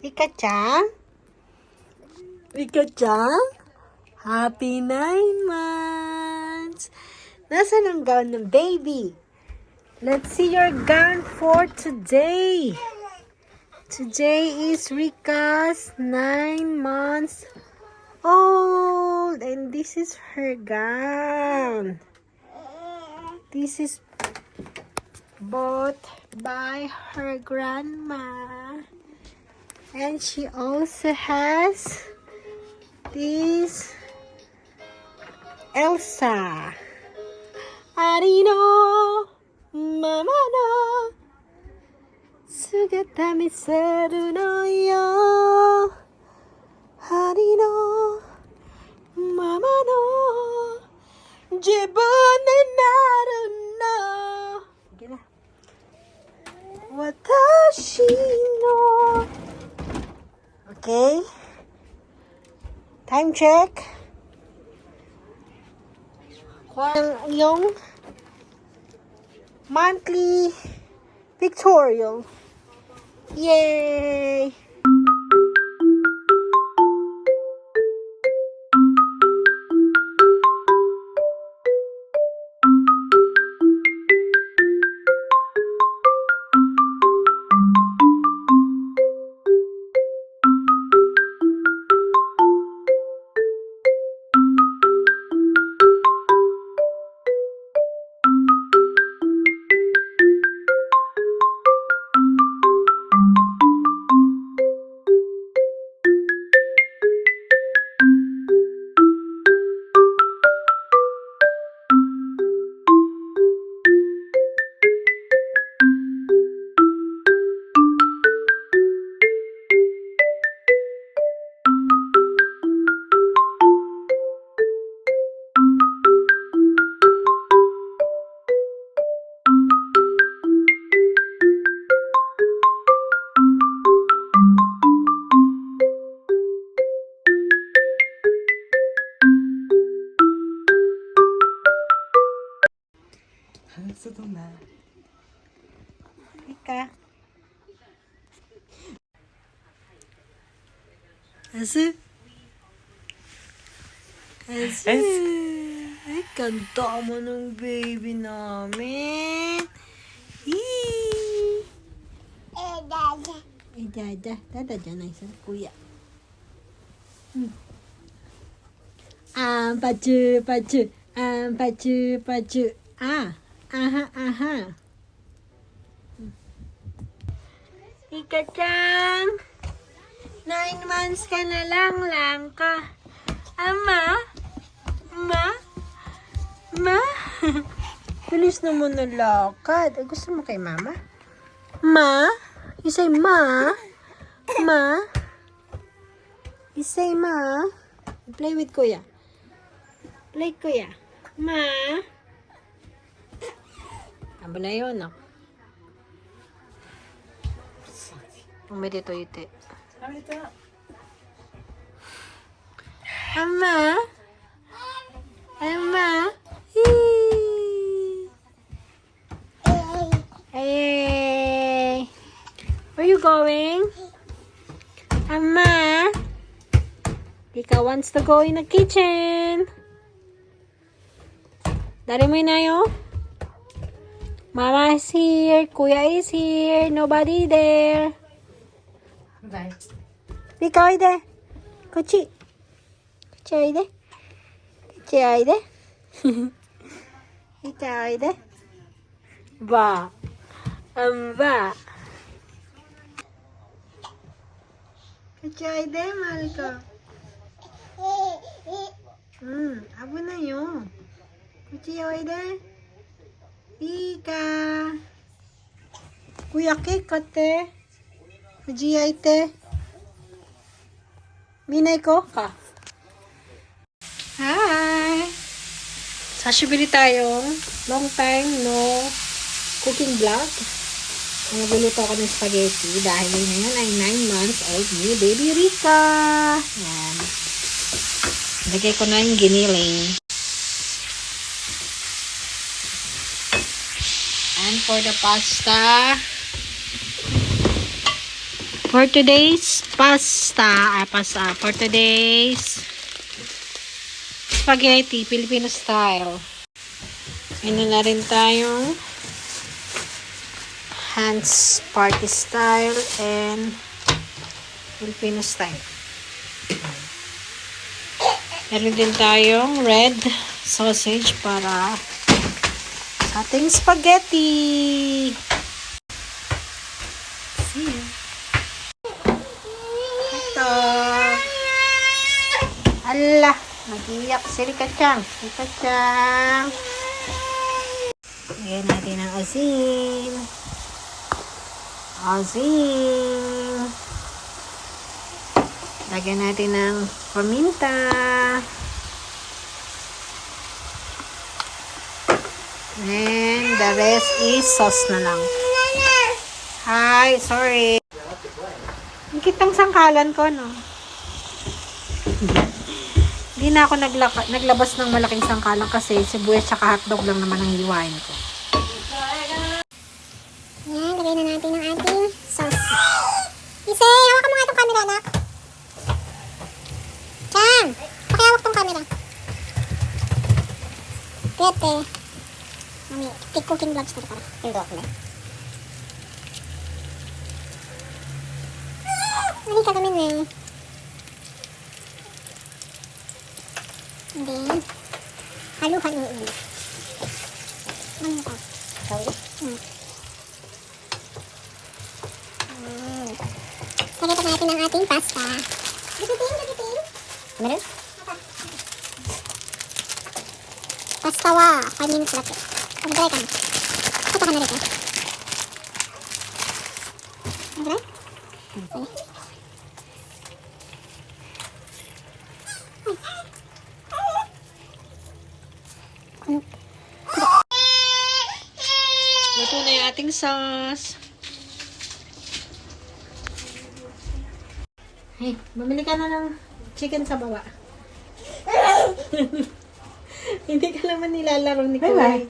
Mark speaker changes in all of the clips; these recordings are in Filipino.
Speaker 1: Rika-chan? Rika-chan? Happy 9 months! Nasaan ang gown ng baby? Let's see your gown for today. Today is Rika's 9 months old. And this is her gown. This is bought by her grandma. And she also has this Elsa. Arino, mama no, sugata miseru no yo. Arino, mama no, jibun de naru no. Gila. Watashi no. Okay. Time check. Yung monthly pictorial. Yay! Rika. Asu? Asu? Ay, ganda mo ng baby namin. Eee! Dada. Dada dyan ay sa kuya. Pacu. Pacu. Aha. Rika-chan, 9 months ka na lang ka. Ama? Ma? Bilis naman na lakad. Gusto mo kay mama? Ma? You say ma? Ma? You say ma? Play with kuya. Play kuya. Ma? Aba na yun, no? Umedito ite. Ama? Hey. Where you going? Ama? Rika wants to go in the kitchen. Dari mo na yun? Mama is here. Kuya is here. Nobody there. Bye. Rika,おいで。こっち。こっちおいで。こっちおいで。Rika, おいで。ば。ば。こっちおいで、マルコ。危ないよ。こっちおいで。Rika. Kuya Cake kate. Fujiya ite. Minay ko ka. Hi. Sashibili tayong long time no cooking vlog. Nagluluto ako ng spaghetti dahil ngayon ay 9 months old ni baby Rika. Yan. Lagay ko na yung giniling. And for the pasta, For today's for today's spaghetti, Filipino style. Ano na rin tayong Hans party style and Filipino style. Meron din tayong red sausage para sa ating spaghetti. See ya. Ito. Ala, nag-iyak si Rika-chan. Rika-chan. Lagyan natin ang asin. Asin. Lagyan natin ng paminta. And the rest is sauce na lang. Hi, sorry. Kitang sangkalan ko, no? Hindi na ako naglabas ng malaking sangkalan kasi sibuyas tsaka hotdog lang naman ang hiwain ko.
Speaker 2: Yan, lagay na natin ang ating sauce. Ise, hawakan mo nga itong camera, anak. Chan, pakihawak tong camera. Tete. Mami, cooking vlogs na ito para. Pindok na. Ano ka kami na? And then, halu-haluin. Ano ka? Sorry? Lagyan pa natin ang ating pasta. Dudutin. Meron? Pasta wa. 5 minutes left. Mag-dry ka na. Kata ka na rito. Mag-dry? Okay.
Speaker 1: Luto na yung ating sauce. Hey, bumili ka na ng chicken sa baba. Hindi ka naman nilalaro ni Kuya. Bye-bye.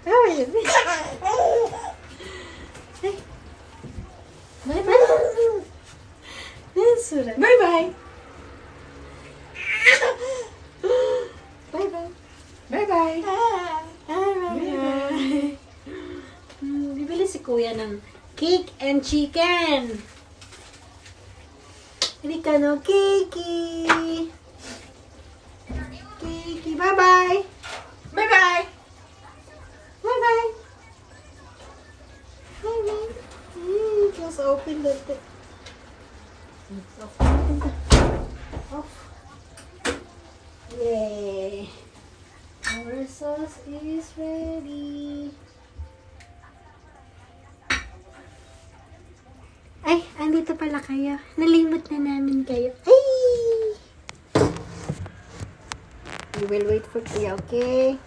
Speaker 1: Oh, yun. Hey. Bye-bye. Bye-bye. Bye-bye. Bye-bye. Bye-bye. Bibili si Kuya ng cake and chicken. Hindi ka no, Kiki. Kiki, bye-bye. Bye-bye. Bye-bye. Bye-bye. Just open the thing. Off. Yay. Our sauce is ready. Ay, andito pala kayo. Nalimot na namin kayo. Ay! We will wait for Kuya, okay?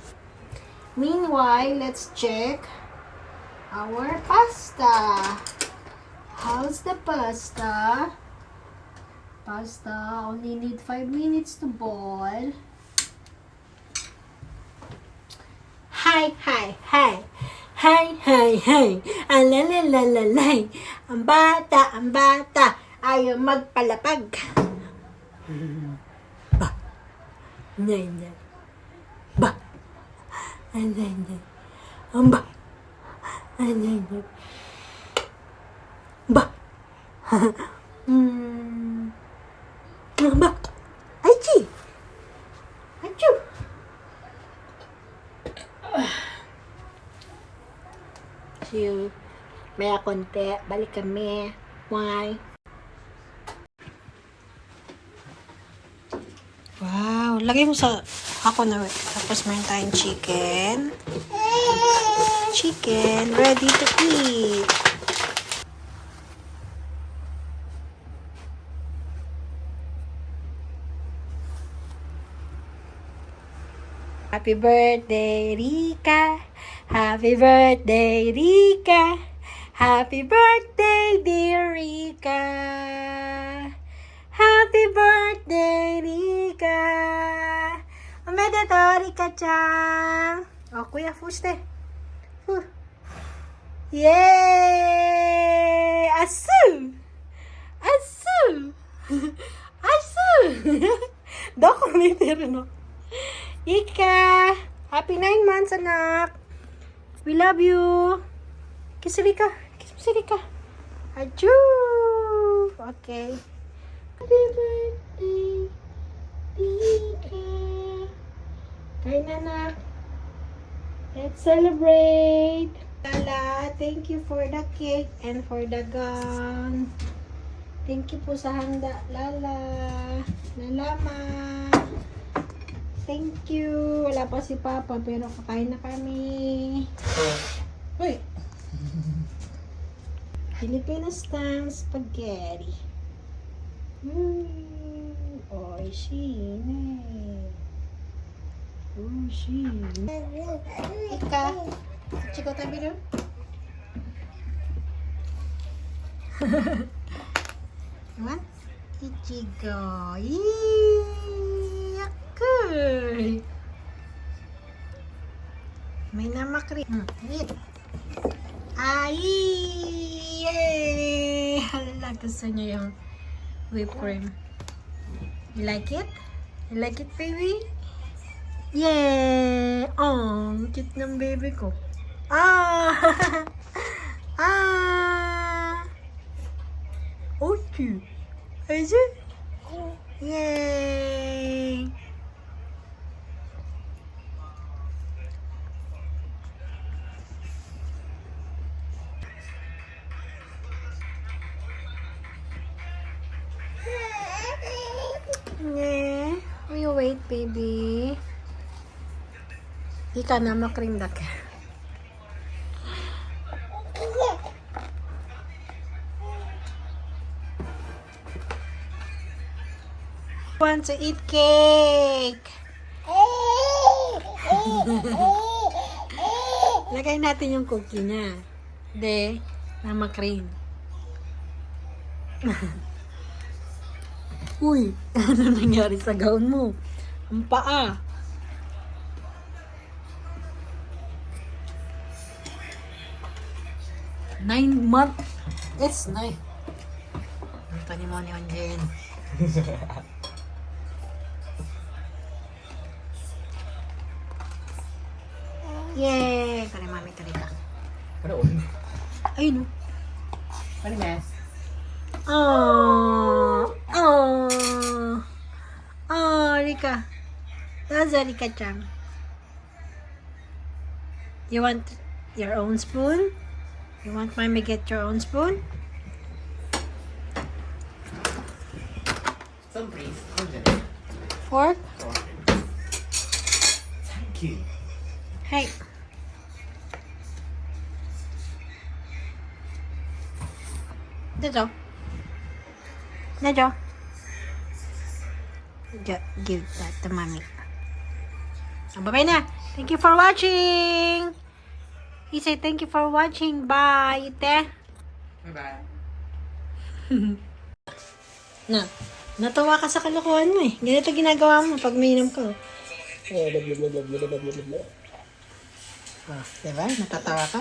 Speaker 1: Meanwhile, let's check our pasta. How's the pasta? Pasta only need 5 minutes to boil. Hi, hi, hi. Hi, hi, hi. Alalalalay. Ang bata, ayaw magpalapag. Ba. Nay. Ba. Nay. Ba. Nay. Ba. Ba. Achi. Achu. Chill. Maya konti. Balik kami. Why? Wow. Lagay mo sa ako na. Tapos meron tayong chicken. Chicken. Ready to eat. Happy birthday, Rika. Happy birthday, Rika. Happy birthday, dear Rika. Happy birthday, Rika. Omedeto, Rika-chan. Oh, Kuya, fuste. Yay! Asu! glitter, no? Ika! Happy 9 months, anak! We love you! Kiss si Rika! Kiss mo si Rika! Achoo! Okay. Happy birthday, Rika! Kain, anak! Let's celebrate! Lala, thank you for the cake and for the gun. Thank you po sa handa, Lala. Lalama. Thank you. Wala pa si Papa, pero kakain na kami. Uy! Filipino style spaghetti. Oishine. Oishine. Ika. Chico tabi doon. Naman? Ichigo. Yakay. May namakri. Wait. Ay! Yay! Hala, gusto niya yung whipped cream. You like it? You like it, baby? Yay! Oh, cute ng baby ko. Ah! Ah! Oh, cute. Is it? Yay! Yeah. Will you wait, baby? Di ka na makrindak. Want to eat cake. Lagay natin yung cookie niya. De, na makrin. Uy, ano nangyari sa gown mo? Ang paa. Nine month. It's 9. Ito ni mo ni Onjen. Yay! Kari mami tarika.
Speaker 3: Ano?
Speaker 1: Ayun o.
Speaker 3: Ano mes?
Speaker 1: Oh, oh, oh, Rika. That's a Rika-chan. You want your own spoon? You want mommy get your own spoon?
Speaker 3: Some please.
Speaker 1: Fork?
Speaker 3: Thank you.
Speaker 1: Hey. Dito. Dito. Give that to mommy. Bye-bye na. Thank you for watching. He said thank you for watching. Bye, Ite.
Speaker 3: Bye-bye.
Speaker 1: Na, natawa ka sa kalokohan mo eh. Ganito ginagawa mo pag umiinom ka. Oh, diba? Natatawa ka?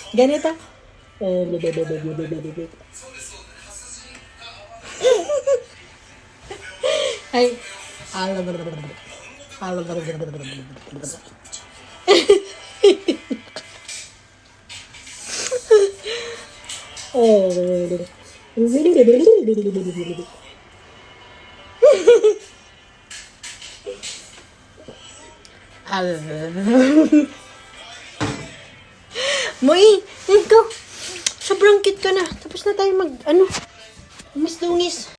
Speaker 1: Ganito. Ay. Moy, ikaw. Sobrang cute ka na. Tapos na tayo mag, dungis.